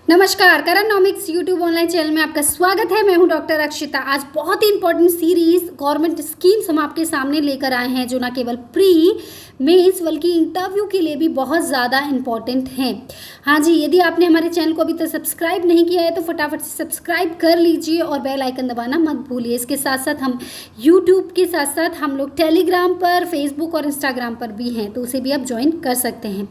नमस्कार, करनॉमिक्स YouTube online channel में आपका स्वागत है। मैं हूं डॉक्टर अक्षिता। आज बहुत ही इंपॉर्टेंट सीरीज गवर्नमेंट स्कीम्स हम आपके सामने लेकर आए हैं, जो ना केवल प्री मेंस बल्कि इंटरव्यू के लिए भी बहुत ज़्यादा इंपॉर्टेंट हैं। हाँ जी, यदि आपने हमारे चैनल को अभी तक सब्सक्राइब नहीं किया है तो फटाफट से सब्सक्राइब कर लीजिए और बेल आइकन दबाना मत भूलिए। इसके साथ साथ हम यूट्यूब के साथ साथ हम लोग टेलीग्राम पर, फेसबुक और इंस्टाग्राम पर भी हैं, तो उसे भी आप ज्वाइन कर सकते हैं।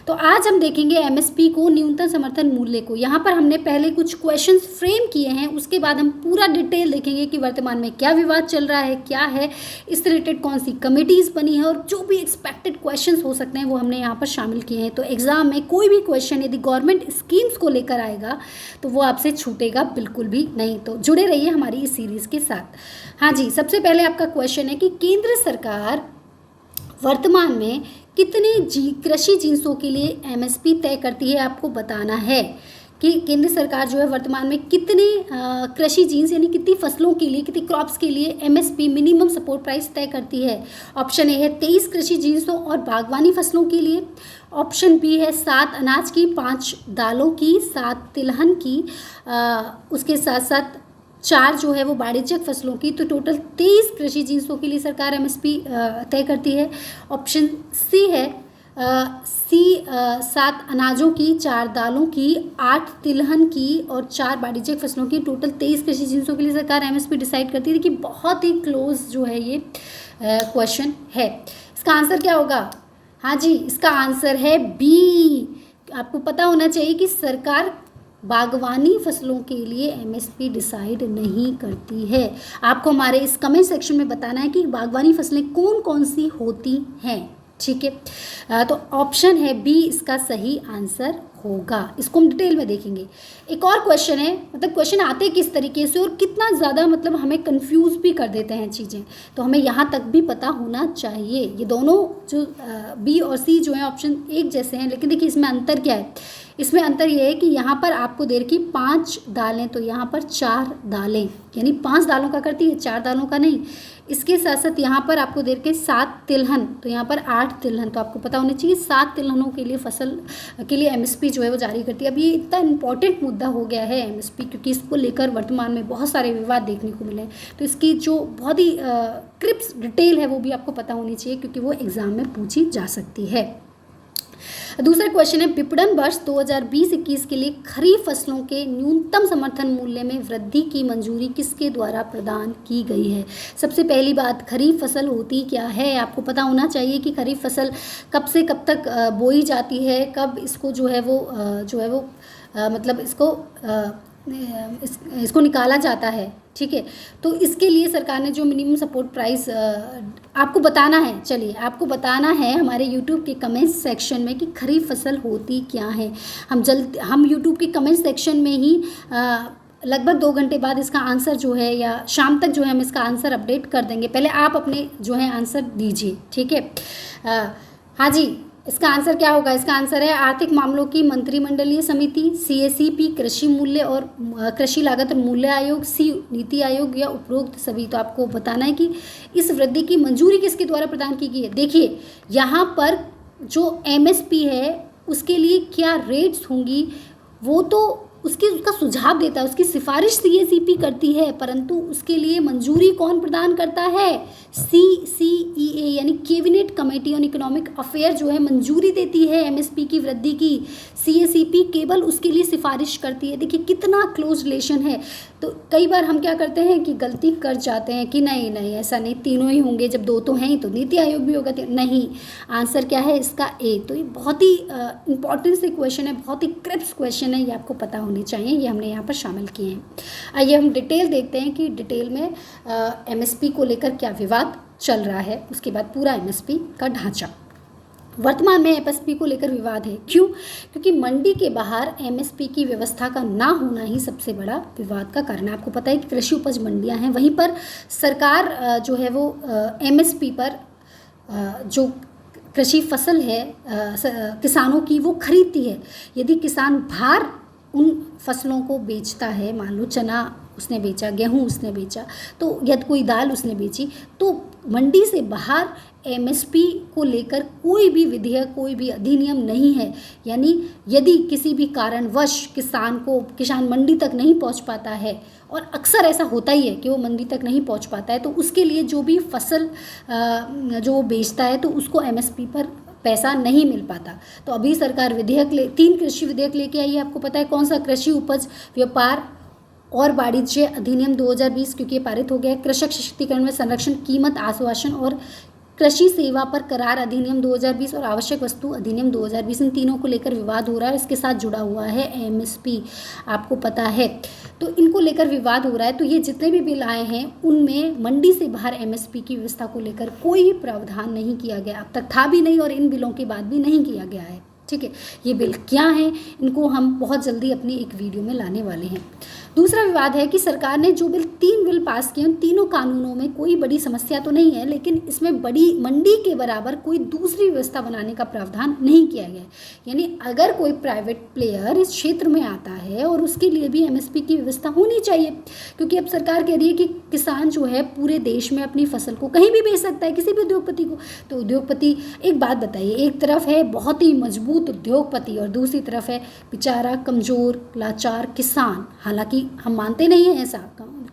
तो आज हम देखेंगे एमएसपी को, न्यूनतम समर्थन मूल्य को। यहाँ पर हमने पहले कुछ क्वेश्चंस फ्रेम किए हैं, उसके बाद हम पूरा डिटेल देखेंगे कि वर्तमान में क्या विवाद चल रहा है, क्या है, इससे रिलेटेड कौन सी कमिटीज़ बनी है और जो भी एक्सपेक्टेड क्वेश्चंस हो सकते हैं वो हमने यहाँ पर शामिल किए हैं। तो एग्जाम में कोई भी क्वेश्चन यदि गवर्नमेंट स्कीम्स को लेकर आएगा तो वो आपसे छूटेगा बिल्कुल भी नहीं। तो जुड़े रहिए हमारी इस सीरीज़ के साथ। हाँ जी, सबसे पहले आपका क्वेश्चन है कि केंद्र सरकार वर्तमान में कितने कृषि जिन्सों के लिए एमएसपी तय करती है। आपको बताना है कि केंद्र सरकार जो है वर्तमान में कितने कृषि जीन्स यानी कितनी फसलों के लिए, कितनी क्रॉप्स के लिए एमएसपी मिनिमम सपोर्ट प्राइस तय करती है। ऑप्शन ए है 23 कृषि जिन्सों और बागवानी फसलों के लिए। ऑप्शन बी है 7 अनाज की, 5 दालों की, 7 तिलहन की, उसके साथ साथ 4 जो है वो वाणिज्यिक फसलों की। तो टोटल 23 कृषि जिन्सों के लिए सरकार एमएसपी तय करती है। ऑप्शन सी है 7 अनाजों की, 4 दालों की, 8 तिलहन की और 4 वाणिज्यिक फसलों की। टोटल 23 कृषि जिन्सों के लिए सरकार एमएसपी डिसाइड करती है। देखिए बहुत ही क्लोज जो है ये क्वेश्चन है। इसका आंसर क्या होगा? हाँ जी, इसका आंसर है बी। आपको पता होना चाहिए कि सरकार बागवानी फसलों के लिए एमएसपी डिसाइड नहीं करती है। आपको हमारे इस कमेंट सेक्शन में बताना है कि बागवानी फसलें कौन कौन सी होती हैं। ठीक है, तो ऑप्शन है बी इसका सही आंसर होगा। इसको हम डिटेल में देखेंगे। एक और क्वेश्चन है, मतलब क्वेश्चन आते किस तरीके से और कितना ज़्यादा मतलब हमें कंफ्यूज भी कर देते हैं चीज़ें, तो हमें यहाँ तक भी पता होना चाहिए। ये दोनों जो बी और सी जो है ऑप्शन एक जैसे हैं, लेकिन देखिए इसमें अंतर क्या है। इसमें अंतर ये है कि यहाँ पर आपको दे रखी 5 दालें, तो यहाँ पर 4 दालें, यानी 5 दालों का करती है, 4 दालों का नहीं। इसके साथ साथ यहाँ पर आपको दे रखे 7 तिलहन, तो यहाँ पर 8 तिलहन। तो आपको पता होना चाहिए 7 तिलहनों के लिए फसल के लिए एमएसपी जो है वो जारी करती है। अब ये इतना इंपॉर्टेंट मुद्दा हो गया है एमएसपी, क्योंकि इसको लेकर वर्तमान में बहुत सारे विवाद देखने को मिले हैं। तो इसकी जो बहुत ही क्रिप्स डिटेल है वो भी आपको पता होनी चाहिए, क्योंकि वो एग्जाम में पूछी जा सकती है। दूसरा क्वेश्चन है विपणन वर्ष 2020-21 के लिए खरीफ फसलों के न्यूनतम समर्थन मूल्य में वृद्धि की मंजूरी किसके द्वारा प्रदान की गई है। सबसे पहली बात, खरीफ फसल होती क्या है। आपको पता होना चाहिए कि खरीफ फसल कब से कब तक बोई जाती है, कब इसको जो है वो मतलब इसको निकाला जाता है। ठीक है, तो इसके लिए सरकार ने जो मिनिमम सपोर्ट प्राइस आपको बताना है, चलिए आपको बताना है हमारे यूट्यूब के कमेंट सेक्शन में कि खरीफ फसल होती क्या है। हम यूट्यूब के कमेंट सेक्शन में ही लगभग 2 घंटे बाद इसका आंसर जो है, या शाम तक जो है हम इसका आंसर अपडेट कर देंगे। पहले आप अपने जो है आंसर दीजिए। ठीक है, हाँ जी, इसका आंसर क्या होगा? इसका आंसर है आर्थिक मामलों की मंत्रिमंडलीय समिति, सीएसीपी कृषि मूल्य और कृषि लागत और मूल्य आयोग, सी नीति आयोग या उपरोक्त सभी। तो आपको बताना है कि इस वृद्धि की मंजूरी किसके द्वारा प्रदान की गई है। देखिए यहाँ पर जो एमएसपी है उसके लिए क्या रेट्स होंगी वो तो उसका सुझाव देता है, उसकी सिफारिश सीएसीपी करती है, परंतु उसके लिए मंजूरी कौन प्रदान करता है? CCEA यानी cabinet committee on economic affair जो है मंजूरी देती है एमएसपी की वृद्धि की। सीएसीपी केवल उसके लिए सिफारिश करती है। देखिए कितना क्लोज रिलेशन है। तो कई बार हम क्या करते हैं कि गलती कर जाते हैं कि नहीं ऐसा नहीं, तीनों ही होंगे, जब 2 तो हैं ही तो नीति आयोग भी होगा। नहीं, आंसर क्या है इसका? ए। तो ये बहुत ही इंपॉर्टेंट से क्वेश्चन है, बहुत ही क्रिप्स क्वेश्चन है, ये आपको पता होने चाहिए। ये हमने यहाँ पर शामिल किए हैं। आइए हम डिटेल देखते हैं कि डिटेल में एमएसपी को लेकर क्या विवाद चल रहा है, उसके बाद पूरा एमएसपी का ढांचा। वर्तमान में एमएसपी को लेकर विवाद है। क्यों? क्योंकि मंडी के बाहर एमएसपी की व्यवस्था का ना होना ही सबसे बड़ा विवाद का कारण है। आपको पता है कि कृषि उपज मंडियां हैं, वहीं पर सरकार जो है वो एमएसपी पर जो कृषि फसल है किसानों की वो खरीदती है। यदि किसान बाहर उन फसलों को बेचता है, मान लो चना उसने बेचा, गेहूँ उसने बेचा, तो या कोई दाल उसने बेची, तो मंडी से बाहर एमएसपी को लेकर कोई भी विधेयक, कोई भी अधिनियम नहीं है। यानी यदि किसी भी कारणवश किसान मंडी तक नहीं पहुंच पाता है, और अक्सर ऐसा होता ही है कि वो मंडी तक नहीं पहुंच पाता है, तो उसके लिए जो भी फसल जो वो बेचता है तो उसको एमएसपी पर पैसा नहीं मिल पाता। तो अभी सरकार 3 कृषि विधेयक लेके आई है। आपको पता है कौन सा? कृषि उपज व्यापार और वाणिज्य अधिनियम 2020, क्योंकि ये पारित हो गया है। कृषक सशक्तिकरण में संरक्षण, कीमत आश्वासन और कृषि सेवा पर करार अधिनियम 2020 और आवश्यक वस्तु अधिनियम 2020, इन तीनों को लेकर विवाद हो रहा है। इसके साथ जुड़ा हुआ है एमएसपी, आपको पता है, तो इनको लेकर विवाद हो रहा है। तो ये जितने भी बिल आए हैं उनमें मंडी से बाहर एमएसपी की व्यवस्था को लेकर कोई प्रावधान नहीं किया गया, अब तक था भी नहीं और इन बिलों के बाद भी नहीं किया गया है। ठीक है, ये बिल क्या हैं, इनको हम बहुत जल्दी अपनी एक वीडियो में लाने वाले हैं। दूसरा विवाद है कि सरकार ने जो 3 बिल पास किए, उन तीनों कानूनों में कोई बड़ी समस्या तो नहीं है, लेकिन इसमें बड़ी मंडी के बराबर कोई दूसरी व्यवस्था बनाने का प्रावधान नहीं किया गया है। यानी अगर कोई प्राइवेट प्लेयर इस क्षेत्र में आता है और उसके लिए भी एमएसपी की व्यवस्था होनी चाहिए, क्योंकि अब सरकार कह रही है कि किसान जो है पूरे देश में अपनी फसल को कहीं भी बेच सकता है, किसी भी उद्योगपति को। तो उद्योगपति, एक बात बताइए, एक तरफ है बहुत ही मजबूत उद्योगपति और दूसरी तरफ है बेचारा कमज़ोर लाचार किसान। हालांकि हम मानते नहीं हैं ऐसा,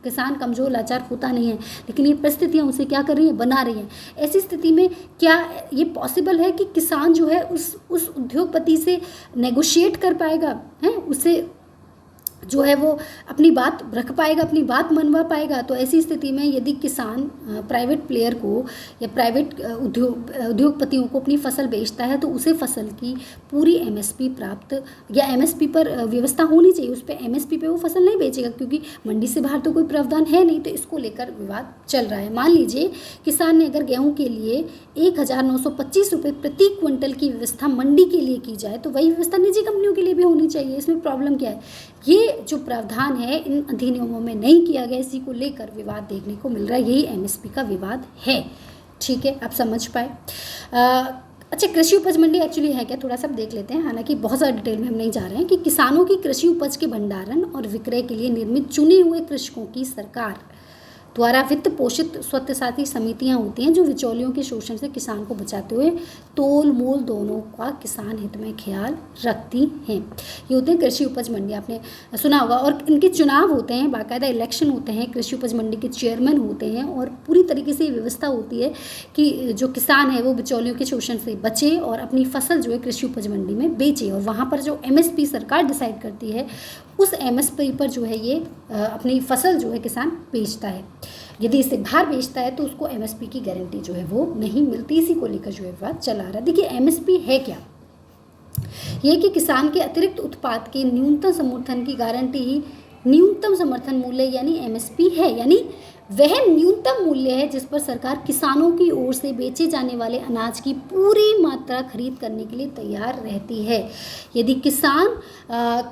किसान कमज़ोर लाचार होता नहीं है, लेकिन ये परिस्थितियाँ उसे क्या कर रही हैं, बना रही हैं। ऐसी स्थिति में क्या ये पॉसिबल है कि किसान जो है उस उद्योगपति से नेगोशिएट कर पाएगा, हैं, उसे जो है वो अपनी बात रख पाएगा, अपनी बात मनवा पाएगा? तो ऐसी स्थिति में यदि किसान प्राइवेट प्लेयर को या प्राइवेट उद्योगपतियों को अपनी फसल बेचता है तो उसे फसल की पूरी एमएसपी प्राप्त या एमएसपी पर व्यवस्था होनी चाहिए। उस पर एमएसपी पे वो फसल नहीं बेचेगा, क्योंकि मंडी से बाहर तो कोई प्रावधान है नहीं। तो इसको लेकर विवाद चल रहा है। मान लीजिए किसान ने अगर गेहूँ के लिए 1925 रुपये प्रति क्विंटल की व्यवस्था मंडी के लिए की जाए, तो वही व्यवस्था निजी कंपनियों के लिए भी होनी चाहिए। इसमें प्रॉब्लम क्या है? ये जो प्रावधान है इन अधिनियमों में नहीं किया गया, इसी को लेकर विवाद देखने को मिल रहा है। यही एमएसपी का विवाद है। ठीक है, आप समझ पाए। अच्छा, कृषि उपज मंडी एक्चुअली है क्या, थोड़ा सा देख लेते हैं। हालांकि बहुत ज़्यादा डिटेल में हम नहीं जा रहे हैं। कि किसानों की कृषि उपज के भंडारण और विक्रय के लिए निर्मित चुने हुए कृषकों की सरकार द्वारा वित्त पोषित स्वतःसाथी समितियां होती हैं, जो बिचौलियों के शोषण से किसान को बचाते हुए तोल मोल दोनों का किसान हित में ख्याल रखती हैं। ये होते हैं कृषि उपज मंडी, आपने सुना होगा। और इनके चुनाव होते हैं, बाकायदा इलेक्शन होते हैं, कृषि उपज मंडी के चेयरमैन होते हैं, और पूरी तरीके से ये व्यवस्था होती है कि जो किसान है वो बिचौलियों के शोषण से बचे और अपनी फसल जो है कृषि उपज मंडी में बेचे। और वहाँ पर जो एमएसपी सरकार डिसाइड करती है, उस एमएसपी पर जो है ये अपनी फसल जो है किसान बेचता है। यदि इसे बाहर बेचता है तो उसको एमएसपी की गारंटी जो है वो नहीं मिलती। इसी को लेकर जो है विवाद चला रहा है। देखिए, एमएसपी है क्या? ये कि किसान के अतिरिक्त उत्पाद के न्यूनतम समर्थन की गारंटी ही न्यूनतम समर्थन मूल्य यानी एमएसपी है। यानी वह न्यूनतम मूल्य है जिस पर सरकार किसानों की ओर से बेचे जाने वाले अनाज की पूरी मात्रा खरीद करने के लिए तैयार रहती है। यदि किसान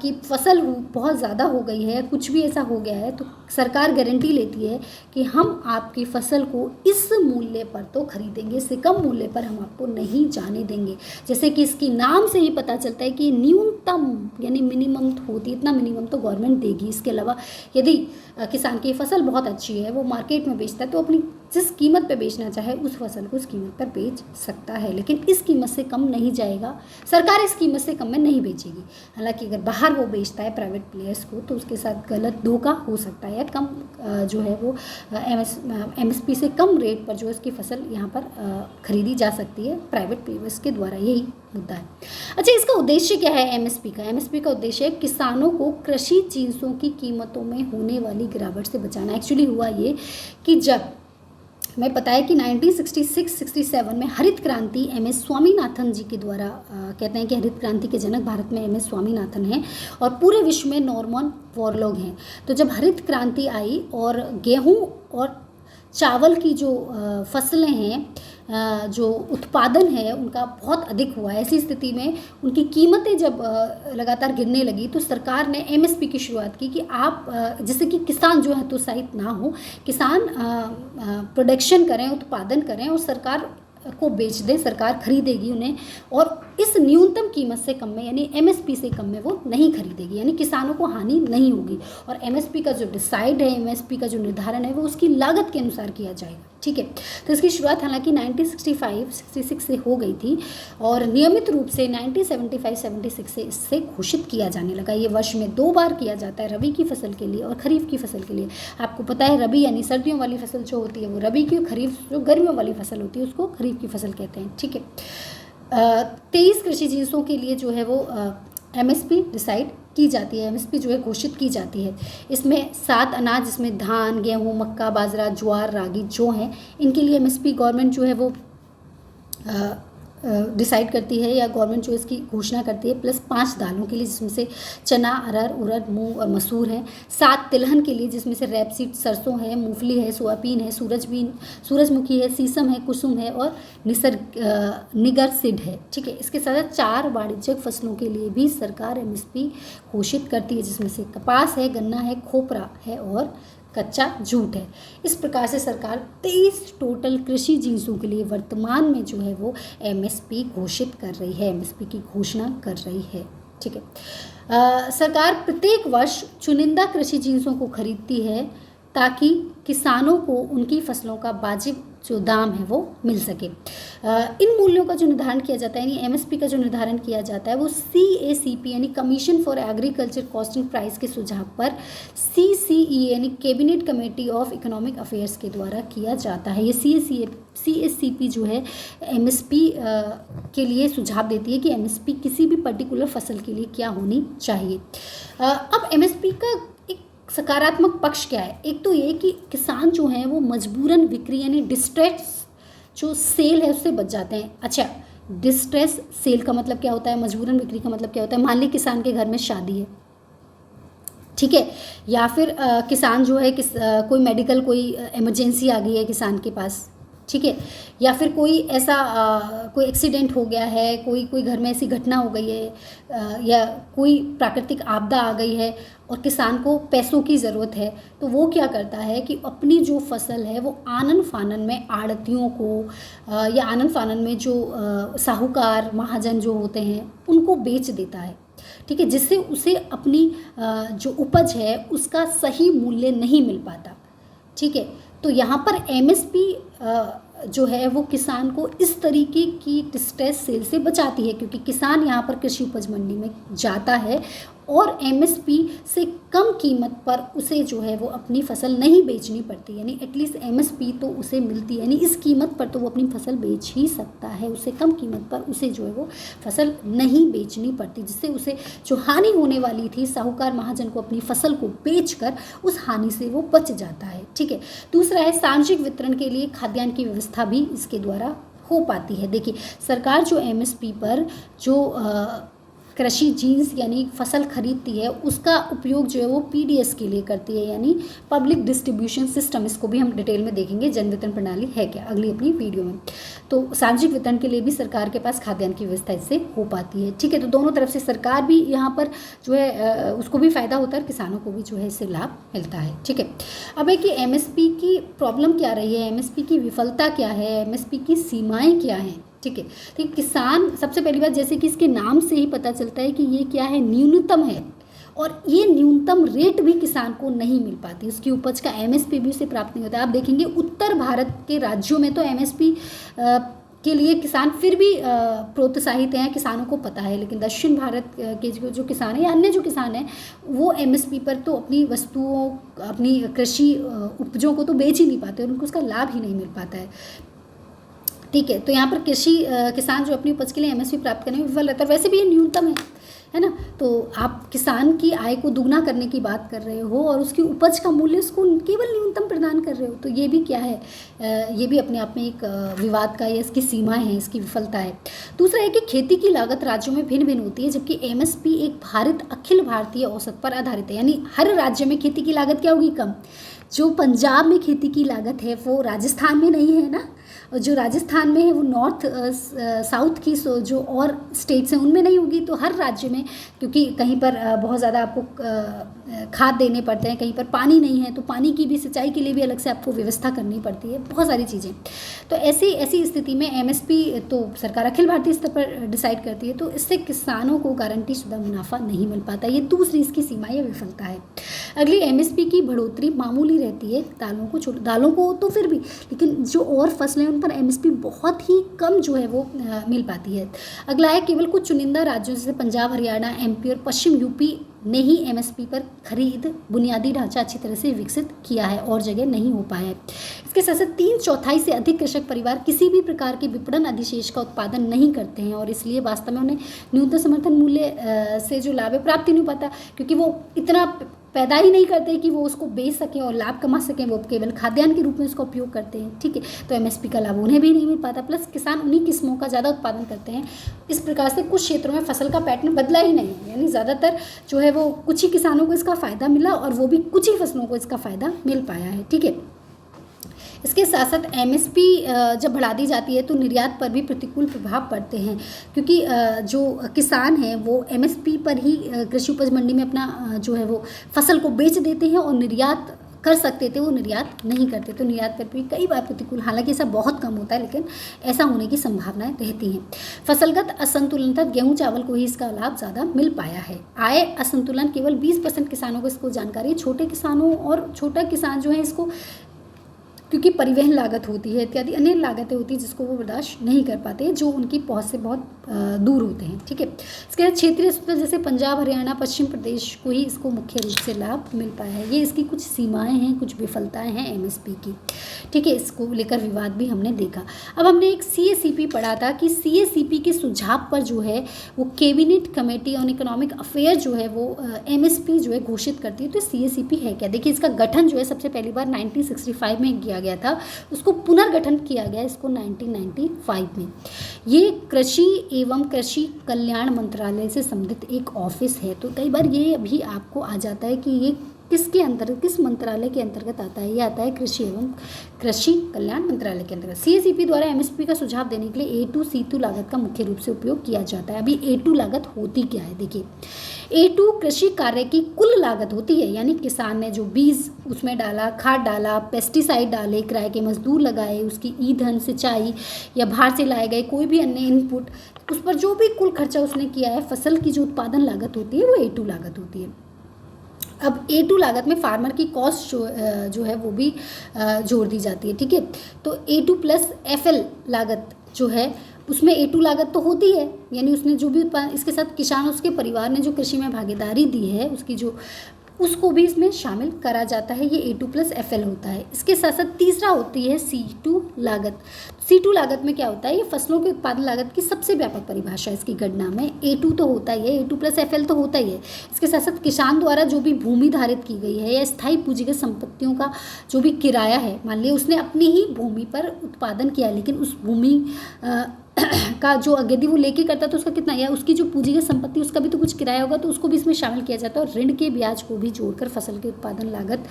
की फसल बहुत ज़्यादा हो गई है, कुछ भी ऐसा हो गया है, तो सरकार गारंटी लेती है कि हम आपकी फसल को इस मूल्य पर तो खरीदेंगे, इससे कम मूल्य पर हम आपको नहीं जाने देंगे। जैसे कि इसकी नाम से ही पता चलता है कि न्यूनतम यानी मिनिमम होती, इतना मिनिमम तो गवर्नमेंट देगी। इसके अलावा यदि किसान की फसल बहुत अच्छी है, वो मार्केट में बेचता है, तो अपनी जिस कीमत पे बेचना चाहे उस फसल को उस कीमत पर बेच सकता है, लेकिन इस कीमत से कम नहीं जाएगा। सरकार इस कीमत से कम में नहीं बेचेगी। हालांकि अगर बाहर वो बेचता है प्राइवेट प्लेयर्स को, तो उसके साथ गलत धोखा हो सकता है, या कम जो है वो एमएसपी से कम रेट पर जो इसकी फसल यहाँ पर खरीदी जा सकती है प्राइवेट प्लेयर्स के द्वारा। यही मुद्दा है। अच्छा, इसका उद्देश्य क्या है एमएसपी का? एमएसपी का उद्देश्य है किसानों को कृषि चीज़ों की कीमतों में होने वाली गिरावट से बचाना। एक्चुअली हुआ ये कि जब हमें पता है कि 1966-67 में हरित क्रांति एमएस स्वामीनाथन जी के द्वारा कहते हैं कि हरित क्रांति के जनक भारत में एमएस स्वामीनाथन हैं और पूरे विश्व में नॉर्मन बोरलॉग हैं। तो जब हरित क्रांति आई और गेहूं और चावल की जो फसलें हैं, जो उत्पादन है उनका बहुत अधिक हुआ। ऐसी स्थिति में उनकी कीमतें जब लगातार गिरने लगी, तो सरकार ने एमएसपी की शुरुआत की कि आप जिससे कि किसान जो है हतोत्साहित ना हो, किसान प्रोडक्शन करें, उत्पादन करें और सरकार को बेच दें, सरकार खरीदेगी उन्हें और इस न्यूनतम कीमत से कम में यानी एमएसपी से कम में वो नहीं खरीदेगी, यानी किसानों को हानि नहीं होगी। और एमएसपी का जो डिसाइड है, एमएसपी का जो निर्धारण है वो उसकी लागत के अनुसार किया जाएगा, ठीक है। तो इसकी शुरुआत हालांकि 1965-66 से हो गई थी और नियमित रूप से 1975-76 से इससे घोषित किया जाने लगा। ये वर्ष में 2 बार किया जाता है, रबी की फसल के लिए और खरीफ की फसल के लिए। आपको पता है रबी यानी सर्दियों वाली फसल जो होती है वो रबी की, खरीफ जो गर्मियों वाली फसल होती है उसको खरीफ की फसल कहते हैं, ठीक है। 23 कृषि जिन्सों के लिए जो है वो एमएसपी डिसाइड की जाती है, एमएसपी जो है घोषित की जाती है। इसमें 7 अनाज जिसमें धान, गेहूँ, मक्का, बाजरा, ज्वार, रागी जो हैं इनके लिए एमएसपी गवर्नमेंट जो है वो डिसाइड करती है या गवर्नमेंट जो इसकी घोषणा करती है, प्लस 5 दालों के लिए जिसमें से चना, अरहर, उड़द, मूंग और मसूर हैं। 7 तिलहन के लिए जिसमें से रैपसीड, सरसों है, मूंगफली है, सोयाबीन है, सूरजमुखी है, सीसम है, कुसुम है और निगरसिड है, ठीक है। इसके साथ 4 वाणिज्यिक फसलों के लिए भी सरकार एमएसपी घोषित करती है जिसमें से कपास है, गन्ना है, खोपरा है और कच्चा जूट है। इस प्रकार से सरकार 23 टोटल कृषि जिन्सों के लिए वर्तमान में जो है वो एमएसपी घोषित कर रही है, एमएसपी की घोषणा कर रही है, ठीक है। सरकार प्रत्येक वर्ष चुनिंदा कृषि जिन्सों को खरीदती है ताकि किसानों को उनकी फसलों का वाजिब जो दाम है वो मिल सके। इन मूल्यों का जो निर्धारण किया जाता है यानी एमएसपी का जो निर्धारण किया जाता है वो CACP यानी commission for agriculture costing price के सुझाव पर CCE यानी cabinet committee of economic affairs के द्वारा किया जाता है। ये CACP जो है एमएसपी के लिए सुझाव देती है कि एमएसपी किसी भी पर्टिकुलर फसल के लिए क्या होनी चाहिए। अब एमएसपी का सकारात्मक पक्ष क्या है? एक तो ये कि किसान जो हैं वो मजबूरन बिक्री यानी डिस्ट्रेस जो सेल है उससे बच जाते हैं। अच्छा, डिस्ट्रेस सेल का मतलब क्या होता है, मजबूरन बिक्री का मतलब क्या होता है? मान ली किसान के घर में शादी है, ठीक है, या फिर किसान जो है कोई मेडिकल कोई इमरजेंसी आ गई है किसान के पास, ठीक है, या फिर कोई ऐसा कोई एक्सीडेंट हो गया है, कोई घर में ऐसी घटना हो गई है या कोई प्राकृतिक आपदा आ गई है और किसान को पैसों की ज़रूरत है, तो वो क्या करता है कि अपनी जो फसल है वो आनन फानन में आड़तियों को या आनन फानन में जो साहूकार महाजन जो होते हैं उनको बेच देता है, ठीक है, जिससे उसे अपनी जो उपज है उसका सही मूल्य नहीं मिल पाता, ठीक है। तो यहाँ पर एमएसपी जो है वो किसान को इस तरीके की डिस्ट्रेस सेल से बचाती है क्योंकि किसान यहाँ पर कृषि उपज मंडी में जाता है और एमएसपी से कम कीमत पर उसे जो है वो अपनी फसल नहीं बेचनी पड़ती, यानी एटलीस्ट एमएसपी तो उसे मिलती है, यानी इस कीमत पर तो वो अपनी फसल बेच ही सकता है, उससे कम कीमत पर उसे जो है वो फसल नहीं बेचनी पड़ती, जिससे उसे जो हानि होने वाली थी साहूकार महाजन को अपनी फसल को बेचकर उस हानि से वो बच जाता है, ठीक है। दूसरा है सार्वजनिक वितरण के लिए खाद्यान्न की व्यवस्था भी इसके द्वारा हो पाती है। देखिए, सरकार जो एमएसपी पर जो कृषि जिन्स यानी फसल खरीदती है उसका उपयोग जो है वो पीडीएस के लिए करती है, यानी पब्लिक डिस्ट्रीब्यूशन सिस्टम, इसको भी हम डिटेल में देखेंगे जन वितरण प्रणाली है क्या अगली अपनी वीडियो में। तो सार्वजनिक वितरण के लिए भी सरकार के पास खाद्यान्न की व्यवस्था इससे हो पाती है, ठीक है। तो दोनों तरफ से सरकार भी यहाँ पर जो है उसको भी फ़ायदा होता है और किसानों को भी जो है इससे लाभ मिलता है, ठीक है। अब है कि एमएसपी की प्रॉब्लम क्या रही है, एमएसपी की विफलता क्या है, एमएसपी की सीमाएँ क्या हैं, ठीक है। तो किसान सबसे पहली बात जैसे कि इसके नाम से ही पता चलता है कि ये क्या है, न्यूनतम है और ये न्यूनतम रेट भी किसान को नहीं मिल पाती, उसकी उपज का एमएसपी भी उसे प्राप्त नहीं होता। आप देखेंगे उत्तर भारत के राज्यों में तो एमएसपी के लिए किसान फिर भी प्रोत्साहित हैं, किसानों को पता है, लेकिन दक्षिण भारत के जो किसान हैं या अन्य जो किसान हैं वो एमएसपी पर तो अपनी वस्तुओं अपनी कृषि उपजों को तो बेच ही नहीं पाते और उनको उसका लाभ ही नहीं मिल पाता है, ठीक है। तो यहाँ पर किसान जो अपनी उपज के लिए एमएसपी प्राप्त करने में विफल रहता है, वैसे भी ये न्यूनतम है ना। तो आप किसान की आय को दुगना करने की बात कर रहे हो और उसकी उपज का मूल्य उसको केवल न्यूनतम प्रदान कर रहे हो, तो ये भी क्या है, ये भी अपने आप में एक विवाद का या इसकी सीमाएं हैं, इसकी विफलता है। दूसरा है कि खेती की लागत राज्यों में भिन्न भिन्न होती है जबकि एमएसपी एक भारित अखिल भारतीय औसत पर आधारित है, यानी हर राज्य में खेती की लागत क्या होगी, कम, जो पंजाब में खेती की लागत है वो राजस्थान में नहीं है ना, और जो राजस्थान में है वो नॉर्थ साउथ की जो और स्टेट्स हैं उनमें नहीं होगी। तो हर राज्य में, क्योंकि कहीं पर बहुत ज़्यादा आपको खाद देने पड़ते हैं, कहीं पर पानी नहीं है तो पानी की भी, सिंचाई के लिए भी अलग से आपको व्यवस्था करनी पड़ती है, बहुत सारी चीज़ें। तो ऐसी स्थिति में एमएसपी तो सरकार अखिल भारतीय स्तर पर डिसाइड करती है, तो इससे किसानों को गारंटी शुदा मुनाफा नहीं मिल पाता। ये दूसरी इसकी सीमा या विफलता है। अगली, एमएसपी की बढ़ोतरी मामूली रहती है, दालों को तो फिर भी, लेकिन जो और फसलें उन पर एमएसपी बहुत ही कम जो है वो मिल पाती है। अगला है, केवल कुछ चुनिंदा राज्यों जैसे पंजाब, हरियाणा, एमपी और पश्चिम यूपी ने ही एमएसपी पर खरीद बुनियादी ढांचा अच्छी तरह से विकसित किया है, और जगह नहीं हो पाया है। इसके साथ साथ 3/4 से अधिक कृषक परिवार किसी भी प्रकार के विपणन अधिशेष का उत्पादन नहीं करते हैं, और इसलिए वास्तव में उन्हें न्यूनतम समर्थन मूल्य से जो लाभ है प्राप्त ही नहीं पाता, क्योंकि वो इतना पैदा ही नहीं करते कि वो उसको बेच सकें और लाभ कमा सकें। वो केवल खाद्यान्न के रूप में उसका उपयोग करते हैं, ठीक है। तो एमएसपी का लाभ उन्हें भी नहीं मिल पाता, प्लस किसान उन्हीं किस्मों का ज़्यादा उत्पादन करते हैं। इस प्रकार से कुछ क्षेत्रों में फसल का पैटर्न बदला ही नहीं, यानी ज़्यादातर जो है वो कुछ ही किसानों को इसका फ़ायदा मिला, और वो भी कुछ ही फसलों को इसका फ़ायदा मिल पाया है, ठीक है। इसके साथ साथ एमएसपी जब बढ़ा दी जाती है तो निर्यात पर भी प्रतिकूल प्रभाव पड़ते हैं, क्योंकि जो किसान हैं वो एमएसपी पर ही कृषि उपज मंडी में अपना जो है वो फसल को बेच देते हैं, और निर्यात कर सकते थे वो निर्यात नहीं करते, तो निर्यात पर भी कई बार प्रतिकूल, हालांकि ऐसा बहुत कम होता है लेकिन ऐसा होने की संभावनाएं रहती हैं। फसलगत असंतुलन तक गेहूं चावल को ही इसका लाभ ज़्यादा मिल पाया है। आय असंतुलन केवल 20% किसानों को इसको जानकारी है। छोटे किसानों और छोटा किसान जो है इसको, क्योंकि परिवहन लागत होती है, इत्यादि अन्य लागतें होती हैं जिसको वो बर्दाश्त नहीं कर पाते, जो उनकी पहुंच से बहुत दूर होते हैं, ठीक है। इसके बाद क्षेत्रीय अस्पताल जैसे पंजाब, हरियाणा, पश्चिम प्रदेश को ही इसको मुख्य रूप से लाभ मिल पाया है। ये इसकी कुछ सीमाएं हैं, कुछ विफलताएं हैं एमएसपी की, ठीक है। इसको लेकर विवाद भी हमने देखा। अब हमने एक सीएसीपी पढ़ा था कि सीएसीपी के सुझाव पर जो है वो cabinet committee on economic affair जो है वो एमएसपी जो है घोषित करती है। तो सीएसीपी है क्या? देखिए, इसका गठन जो है सबसे पहली बार 1965 में किया गया था, उसको पुनर्गठन किया गया इसको 1995 में। ये कृषि एवं कृषि कल्याण मंत्रालय से संबंधित एक ऑफिस है। तो कई बार ये अभी आपको आ जाता है कि ये किसके अंतर्गत, किस मंत्रालय के अंतर्गत आता है? ये आता है कृषि एवं कृषि कल्याण मंत्रालय के अंतर्गत। सीएसीपी द्वारा एमएसपी का सुझाव देने के लिए A2 C2 लागत का मुख्य रूप से उपयोग किया जाता है। अभी A2 लागत होती क्या है? देखिए, A2 कृषि कार्य की कुल लागत होती है, यानी किसान ने जो बीज उसमें डाला, खाद डाला, पेस्टिसाइड डाले, किराए के मजदूर लगाए, उसकी ईंधन, सिंचाई या बाहर से लाए गए कोई भी अन्य इनपुट, उस पर जो भी कुल खर्चा उसने किया है, फसल की जो उत्पादन लागत होती है वो A2 लागत होती है। अब A2 लागत में फार्मर की कॉस्ट जो है वो भी जोड़ दी जाती है, ठीक है। तो A2 प्लस FL लागत जो है उसमें A2 लागत तो होती है, यानी उसने जो भी उत्पादन, इसके साथ किसान, उसके परिवार ने जो कृषि में भागीदारी दी है उसकी जो, उसको भी इसमें शामिल करा जाता है। ये A2 प्लस FL होता है। इसके साथ साथ तीसरा होती है C2 लागत। C2 लागत में क्या होता है? ये फसलों के उत्पादन लागत की सबसे व्यापक परिभाषा है इसकी गणना में। A2 तो होता ही है, A2 प्लस FL तो होता ही है। इसके साथ साथ किसान द्वारा जो भी भूमि धारित की गई है या स्थायी पूंजीगत संपत्तियों का जो भी किराया है, मान लिया उसने अपनी ही भूमि पर उत्पादन किया, लेकिन उस भूमि का जो यदि वो लेके करता तो उसका कितना, या उसकी जो पूंजीगत संपत्ति उसका भी तो कुछ किराया होगा, तो उसको भी इसमें शामिल किया जाता है। और ऋण के ब्याज को भी जोड़कर फसल के उत्पादन लागत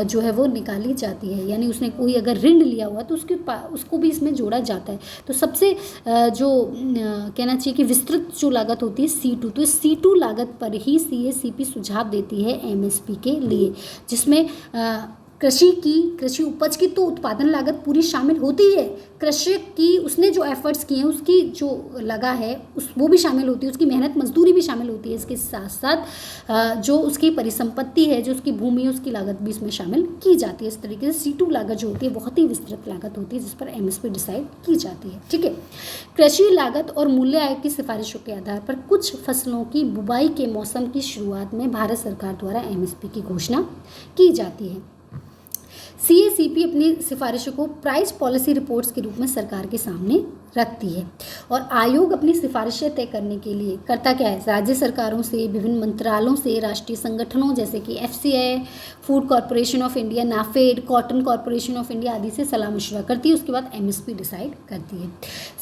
जो है वो निकाली जाती है, यानी उसने कोई अगर ऋण लिया हुआ तो उसको भी इसमें जोड़ा जाता है। तो सबसे जो कहना चाहिए कि विस्तृत जो लागत होती है C2, तो इस C2 लागत पर ही सीएसीपी सुझाव देती है एमएसपी के लिए, जिसमें कृषि उपज की तो उत्पादन लागत पूरी शामिल होती है, कृषक की उसने जो एफर्ट्स किए हैं उसकी जो लगा है वो भी शामिल होती है, उसकी मेहनत मजदूरी भी शामिल होती है। इसके साथ साथ जो उसकी परिसंपत्ति है, जो उसकी भूमि है, उसकी लागत भी इसमें शामिल की जाती है। इस तरीके से C2 लागत जो होती है बहुत ही विस्तृत लागत होती है जिस पर एमएसपी डिसाइड की जाती है, ठीक है। कृषि लागत और मूल्य आयोग की सिफारिशों के आधार पर कुछ फसलों की बुवाई के मौसम की शुरुआत में भारत सरकार द्वारा एमएसपी की घोषणा की जाती है। CACP अपनी सिफारिशों को प्राइस पॉलिसी रिपोर्ट्स के रूप में सरकार के सामने रखती है और आयोग अपनी सिफारिशें तय करने के लिए करता क्या है, राज्य सरकारों से, विभिन्न मंत्रालयों से, राष्ट्रीय संगठनों जैसे कि FCI, food corporation of India, NAFED, cotton corporation of India आदि से सलाह मशवरा करती है। उसके बाद MSP डिसाइड करती है।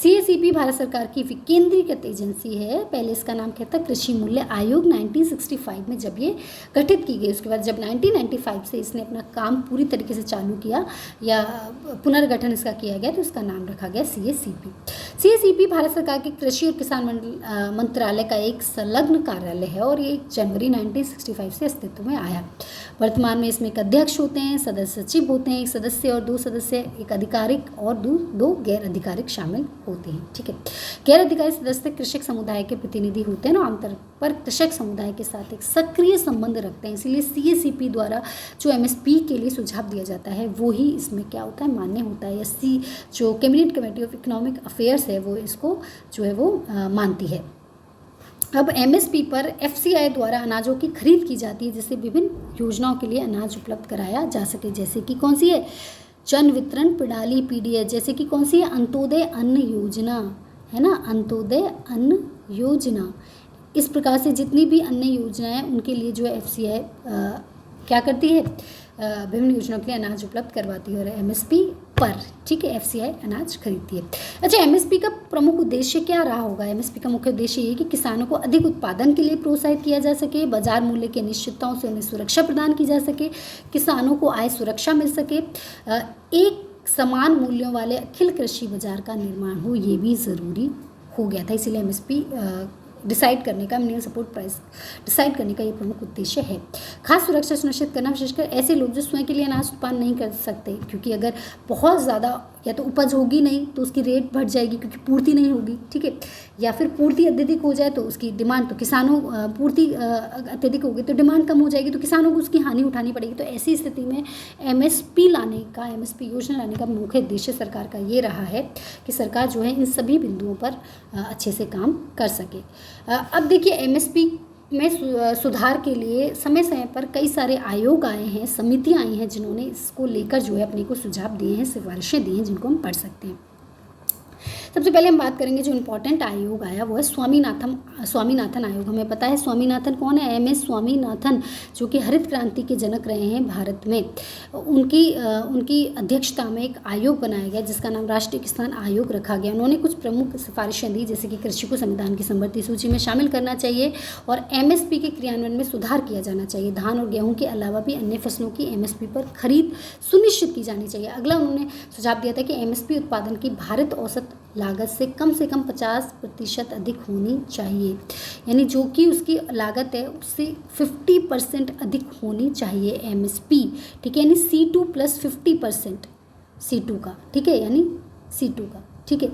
CACP भारत सरकार की केंद्रीकृत एजेंसी है। पहले इसका नाम क्या था, कृषि मूल्य आयोग। 1965 में जब ये गठित की गई, उसके बाद जब 1995 से इसने अपना काम पूरी तरीके से चालू किया या पुनर्गठन इसका किया गया, तो इसका नाम रखा गया CACP। CACP भारत सरकार के कृषि और किसान मंत्रालय का एक संलग्न कार्यालय है और ये 1 जनवरी 1965 से अस्तित्व में आया। वर्तमान में इसमें एक अध्यक्ष होते हैं, सदस्य सचिव होते हैं, एक सदस्य और 2 सदस्य, एक आधिकारिक और 2 गैर आधिकारिक शामिल होते हैं। ठीक है, गैर आधिकारिक सदस्य कृषक समुदाय के प्रतिनिधि होते हैं और आमतौर पर कृषक समुदाय के साथ एक सक्रिय संबंध रखते हैं। इसीलिए CACP द्वारा जो MSP के लिए सुझाव दिया जाता है वो ही इसमें क्या होता है, मान्य होता है। जो cabinet committee of economic affairs है वो इसको जो है वो मानती है। अब MSP पर FCI द्वारा अनाजों की खरीद की जाती है जिससे विभिन्न योजनाओं के लिए अनाज उपलब्ध कराया जा सके, जैसे कि कौन सी है, जन वितरण प्रणाली PDS, जैसे कि कौन सी है, अंत्योदय अन्न योजना है ना, अंत्योदय अन्न योजना। इस प्रकार से जितनी भी अन्य योजनाएं हैं उनके लिए जो है FCI क्या करती है, विभिन्न योजनाओं के लिए अनाज उपलब्ध करवाती है और MSP पर, ठीक है, FCI अनाज खरीदती है। अच्छा, MSP का प्रमुख उद्देश्य क्या रहा होगा? MSP का मुख्य उद्देश्य ये कि किसानों को अधिक उत्पादन के लिए प्रोत्साहित किया जा सके, बाजार मूल्य की अनिश्चितताओं से उन्हें सुरक्षा प्रदान की जा सके, किसानों को आय सुरक्षा मिल सके, एक समान मूल्यों वाले अखिल कृषि बाजार का निर्माण हो, ये भी ज़रूरी हो गया था। इसीलिए MSP डिसाइड करने का, मिनिमम सपोर्ट प्राइस डिसाइड करने का ये प्रमुख उद्देश्य है। खास सुरक्षा सुनिश्चित करना, विशेषकर ऐसे लोग जो स्वयं के लिए अनाज उत्पादन नहीं कर सकते, क्योंकि अगर बहुत ज़्यादा या तो उपज होगी नहीं तो उसकी रेट बढ़ जाएगी क्योंकि पूर्ति नहीं होगी, ठीक है, या फिर पूर्ति अत्यधिक हो जाए तो उसकी डिमांड, तो किसानों पूर्ति अत्यधिक होगी तो डिमांड कम हो जाएगी तो किसानों को उसकी हानि उठानी पड़ेगी। तो ऐसी स्थिति में MSP लाने का, MSP योजना लाने का मुख्य उद्देश्य सरकार का ये रहा है कि सरकार जो है इन सभी बिंदुओं पर अच्छे से काम कर सके। अब देखिए, MSP में सुधार के लिए समय समय पर कई सारे आयोग आए हैं, समितियां आई हैं जिन्होंने इसको लेकर जो है अपने को सुझाव दिए हैं, सिफारिशें दी हैं, जिनको हम पढ़ सकते हैं। सबसे पहले हम बात करेंगे जो इम्पोर्टेंट आयोग आया वो है स्वामीनाथन आयोग। हमें पता है स्वामीनाथन कौन है, MS स्वामीनाथन, जो कि हरित क्रांति के जनक रहे हैं भारत में। उनकी अध्यक्षता में एक आयोग बनाया गया जिसका नाम राष्ट्रीय किसान आयोग रखा गया। उन्होंने कुछ प्रमुख सिफारिशें दी, जैसे कि कृषि को संविधान की समवर्ती सूची में शामिल करना चाहिए और MSP के क्रियान्वयन में सुधार किया जाना चाहिए। धान और गेहूँ के अलावा भी अन्य फसलों की MSP पर खरीद सुनिश्चित की जानी चाहिए। अगला उन्होंने सुझाव दिया था कि MSP उत्पादन की भारत औसत लागत से कम 50% अधिक होनी चाहिए, यानी जो कि उसकी लागत है उससे 50% अधिक होनी चाहिए MSP, ठीक है, यानी C2 + 50% C2 का, ठीक है, यानी C2 का, ठीक है।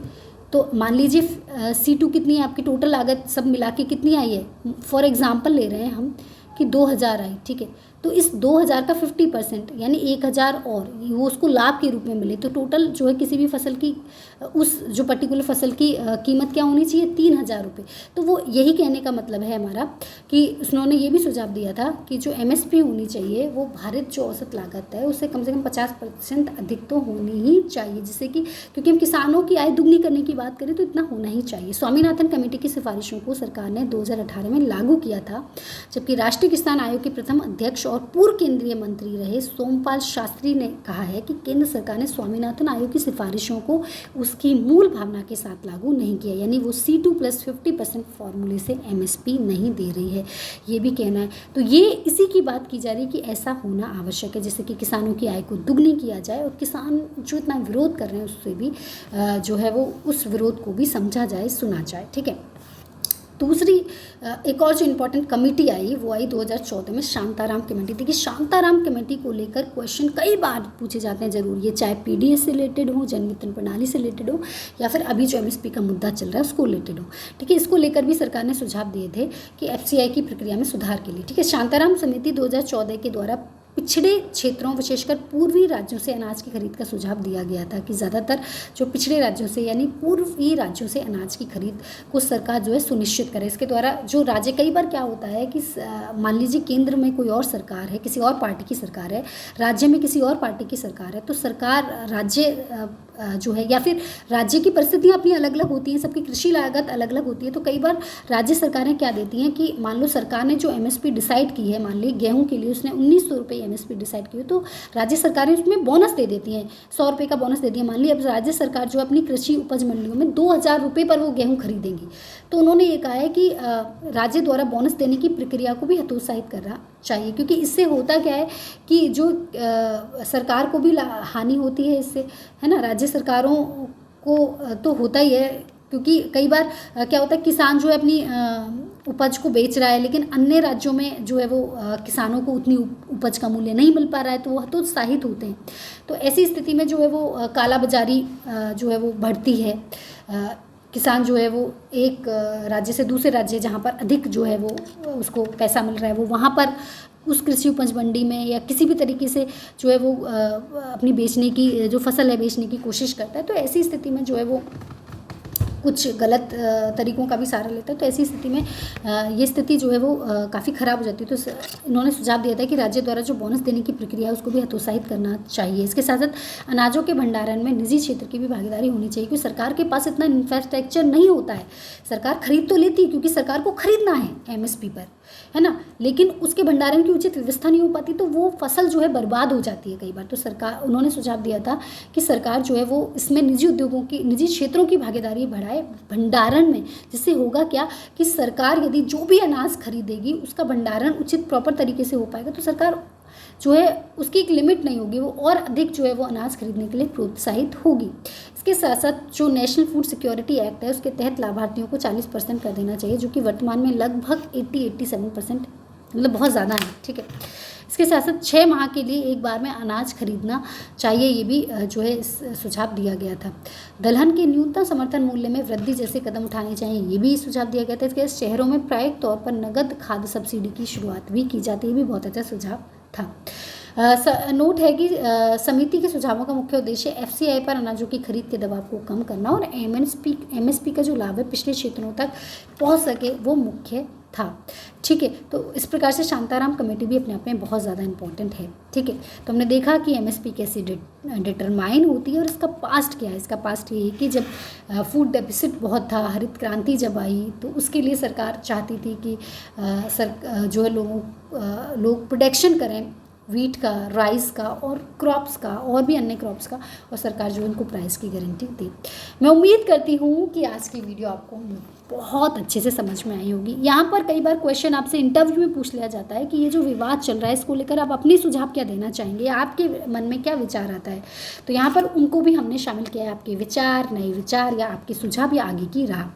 तो मान लीजिए C2 कितनी है, आपकी टोटल लागत सब मिला के कितनी आई है, फॉर एग्जांपल ले रहे हैं हम कि 2000 आई, ठीक है, तो इस 2000 का 50% यानी 1000 और वो उसको लाभ के रूप में मिले, तो टोटल जो है किसी भी फसल की, उस जो पर्टिकुलर फसल की कीमत क्या होनी चाहिए, 3000 रुपये। तो वो यही कहने का मतलब है हमारा कि उन्होंने ये भी सुझाव दिया था कि जो MSP होनी चाहिए वो भारत जो औसत लागत है उससे कम से कम 50% अधिक तो होनी ही चाहिए, जिससे कि, क्योंकि हम किसानों की आय दुगनी करने की बात करें तो इतना होना ही चाहिए। स्वामीनाथन कमेटी की सिफारिशों को सरकार ने 2018 में लागू किया था, जबकि राष्ट्रीय किसान आयोग के प्रथम अध्यक्ष और पूर्व केंद्रीय मंत्री रहे सोमपाल शास्त्री ने कहा है कि केंद्र सरकार ने स्वामीनाथन आयोग की सिफारिशों को उसकी मूल भावना के साथ लागू नहीं किया, यानी वो C2 + 50% फॉर्मूले से MSP नहीं दे रही है, ये भी कहना है। तो ये इसी की बात की जा रही है कि ऐसा होना आवश्यक है, जैसे कि किसानों की आय को दुगनी किया जाए और किसान जो इतना विरोध कर रहे हैं उससे भी जो है वो उस विरोध को भी समझा जाए, सुना जाए, ठीक है। दूसरी एक और जो इम्पोर्टेंट कमेटी आई वो आई 2014 में, शांताराम कमेटी। देखिए, शांताराम कमेटी को लेकर क्वेश्चन कई बार पूछे जाते हैं ज़रूर, ये चाहे PDS से रिलेटेड हो, जन वितरण प्रणाली से रिलेटेड हो, या फिर अभी जो MSP का मुद्दा चल रहा है उसको रिलेटेड हो, ठीक है। इसको लेकर भी सरकार ने सुझाव दिए थे कि FCI की प्रक्रिया में सुधार के लिए, ठीक है। शांताराम समिति 2014 के द्वारा पिछड़े क्षेत्रों विशेषकर पूर्वी राज्यों से अनाज की खरीद का सुझाव दिया गया था कि ज़्यादातर जो पिछड़े राज्यों से यानी पूर्वी राज्यों से अनाज की खरीद को सरकार जो है सुनिश्चित करे। इसके द्वारा जो राज्य, कई बार क्या होता है कि मान लीजिए केंद्र में कोई और सरकार है, किसी और पार्टी की सरकार है, राज्य में किसी और पार्टी की सरकार है, तो सरकार राज्य जो है या फिर राज्य की परिस्थितियाँ अपनी अलग अलग होती हैं, सबकी कृषि लागत अलग अलग होती है। तो कई बार राज्य सरकारें क्या देती हैं कि मान लो सरकार ने जो एमएसपी डिसाइड की है, मान ली गेहूं के लिए उसने 1900 रुपये एमएसपी डिसाइड की है, तो राज्य सरकारें उसमें बोनस दे देती हैं, 100 रुपये का बोनस दे दिया। मान ली अब राज्य सरकार जो अपनी कृषि उपज मंडियों में 2000 रुपये पर वो गेहूँ खरीदेंगी, तो उन्होंने ये कहा है कि राज्य द्वारा बोनस देने की प्रक्रिया को भी हतोत्साहित करना चाहिए, क्योंकि इससे होता क्या है कि जो सरकार को भी हानि होती है इससे, है ना। राज्य सरकारों को तो होता ही है, क्योंकि कई बार क्या होता है किसान जो है अपनी उपज को बेच रहा है, लेकिन अन्य राज्यों में जो है वो किसानों को उतनी उपज का मूल्य नहीं मिल पा रहा है, तो वो हतोत्साहित होते हैं। तो ऐसी स्थिति में जो है वो काला बाजारी जो है वो बढ़ती है। किसान जो है वो एक राज्य से दूसरे राज्य जहाँ पर अधिक जो है वो उसको पैसा मिल रहा है, वो वहाँ पर उस कृषि उपज मंडी में या किसी भी तरीके से जो है वो अपनी बेचने की, जो फसल है बेचने की कोशिश करता है। तो ऐसी स्थिति में जो है वो कुछ गलत तरीकों का भी सहारा लेता है। तो ऐसी स्थिति में ये स्थिति जो है वो काफ़ी ख़राब हो जाती है। तो इन्होंने सुझाव दिया था कि राज्य द्वारा जो बोनस देने की प्रक्रिया है उसको भी हतोत्साहित करना चाहिए। इसके साथ साथ अनाजों के भंडारण में निजी क्षेत्र की भी भागीदारी होनी चाहिए, क्योंकि सरकार के पास इतना इंफ्रास्ट्रक्चर नहीं होता है। सरकार खरीद तो लेती है क्योंकि सरकार को खरीदना है एमएसपी पर, है ना, लेकिन उसके भंडारण की उचित व्यवस्था नहीं हो पाती, तो वो फसल जो है बर्बाद हो जाती है कई बार। तो सरकार, उन्होंने सुझाव दिया था कि सरकार जो है वो इसमें निजी उद्योगों की, निजी क्षेत्रों की भागीदारी बढ़ाए भंडारण में, जिससे होगा क्या कि सरकार यदि जो भी अनाज खरीदेगी उसका भंडारण उचित प्रॉपर तरीके से हो पाएगा, तो सरकार जो है उसकी एक लिमिट नहीं होगी, वो और अधिक जो है वो अनाज खरीदने के लिए प्रोत्साहित होगी। इसके साथ साथ जो नेशनल फूड सिक्योरिटी एक्ट है उसके तहत लाभार्थियों को 40% कर देना चाहिए, जो कि वर्तमान में लगभग 80-87%, मतलब बहुत ज़्यादा है, ठीक है। इसके साथ साथ 6 माह के लिए एक बार में अनाज खरीदना चाहिए, ये भी जो है सुझाव दिया गया था। दलहन के न्यूनतम समर्थन मूल्य में वृद्धि जैसे कदम उठाने चाहिए, ये भी सुझाव दिया गया था। इसके शहरों में प्रायोगिक तौर पर नगद खाद्य सब्सिडी की शुरुआत भी की जाती है, ये भी बहुत अच्छा सुझाव था। नोट है कि समिति के सुझावों का मुख्य उद्देश्य एफसीआई पर अनाजों की खरीद के दबाव को कम करना और एमएसपी का जो लाभ है पिछले क्षेत्रों तक पहुंच सके, वो मुख्य था, ठीक है। तो इस प्रकार से शांताराम कमेटी भी अपने आप में बहुत ज़्यादा इंपॉर्टेंट है, ठीक है। तो हमने देखा कि एमएसपी कैसे डिटरमाइन होती है और इसका पास्ट क्या है। इसका पास्ट ये है कि जब फूड डेफिसिट बहुत था, हरित क्रांति जब आई, तो उसके लिए सरकार चाहती थी कि जो है लोग प्रोडक्शन करें वीट का, राइस का और क्रॉप्स का और भी अन्य क्रॉप्स का, और सरकार जो उनको प्राइस की गारंटी दी। मैं उम्मीद करती हूँ कि आज की वीडियो आपको बहुत अच्छे से समझ में आई होगी। यहाँ पर कई बार क्वेश्चन आपसे इंटरव्यू में पूछ लिया जाता है कि ये जो विवाद चल रहा है इसको लेकर आप अपनी सुझाव क्या देना चाहेंगे, आपके मन में क्या विचार आता है, तो यहाँ पर उनको भी हमने शामिल किया है, आपके विचार, नए विचार या आपके सुझाव या आगे की राह।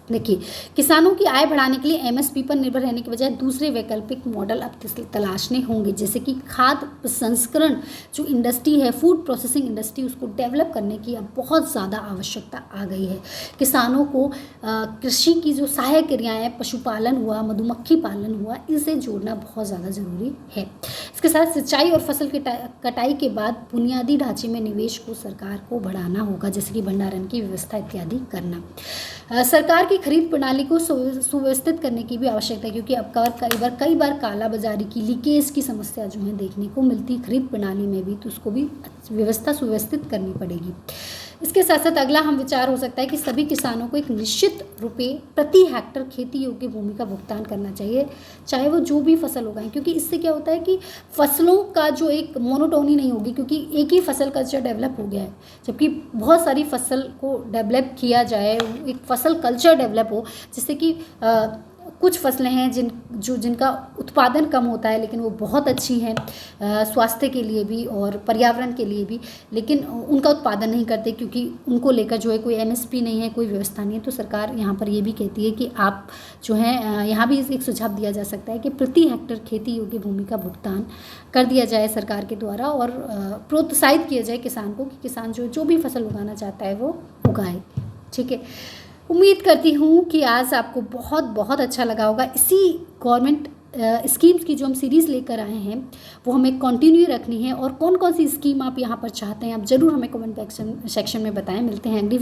देखिए, किसानों की आय बढ़ाने के लिए एमएसपी पर निर्भर रहने के बजाय दूसरे वैकल्पिक मॉडल अब तलाशने होंगे, जैसे कि खाद्य प्रसंस्करण जो इंडस्ट्री है, फूड प्रोसेसिंग इंडस्ट्री, उसको डेवलप करने की अब बहुत ज़्यादा आवश्यकता आ गई है। किसानों को कृषि की जो सहायक क्रियाएँ, पशुपालन हुआ, मधुमक्खी पालन हुआ, इसे जोड़ना बहुत ज़्यादा ज़रूरी है। इसके साथ सिंचाई और फसल कटाई के बाद बुनियादी ढांचे में निवेश को सरकार को बढ़ाना होगा, जैसे कि भंडारण की व्यवस्था इत्यादि करना। सरकार की खरीद प्रणाली को सुव्यवस्थित करने की भी आवश्यकता है, क्योंकि अब कई बार काला बाजारी की, लीकेज की समस्या जो है देखने को मिलती है खरीद प्रणाली में भी, तो उसको भी व्यवस्था सुव्यवस्थित करनी पड़ेगी। इसके साथ साथ अगला हम विचार हो सकता है कि सभी किसानों को एक निश्चित रुपये प्रति हेक्टर खेती योग्य भूमि का भुगतान करना चाहिए, चाहे वो जो भी फसल उगाएं, क्योंकि इससे क्या होता है कि फसलों का जो एक मोनोटोनी नहीं होगी, क्योंकि एक ही फसल कल्चर डेवलप हो गया है, जबकि बहुत सारी फसल को डेवलप किया जाए, एक फसल कल्चर डेवलप हो, जिससे कि कुछ फसलें हैं जिनका उत्पादन कम होता है लेकिन वो बहुत अच्छी हैं स्वास्थ्य के लिए भी और पर्यावरण के लिए भी, लेकिन उनका उत्पादन नहीं करते क्योंकि उनको लेकर जो है कोई एमएसपी नहीं है, कोई व्यवस्था नहीं है। तो सरकार यहाँ पर ये भी कहती है कि आप जो है यहाँ भी एक सुझाव दिया जा सकता है कि प्रति हेक्टर खेती योग्य भूमि का भुगतान कर दिया जाए सरकार के द्वारा, और प्रोत्साहित किया जाए किसान को कि किसान जो भी फसल उगाना चाहता है वो उगाए, ठीक है। उम्मीद करती हूँ कि आज आपको बहुत बहुत अच्छा लगा होगा। इसी गवर्नमेंट स्कीम्स की जो हम सीरीज़ लेकर आए हैं वो हमें कंटिन्यू रखनी है, और कौन कौन सी स्कीम आप यहाँ पर चाहते हैं आप ज़रूर हमें कमेंट सेक्शन में बताएं। मिलते हैं अगली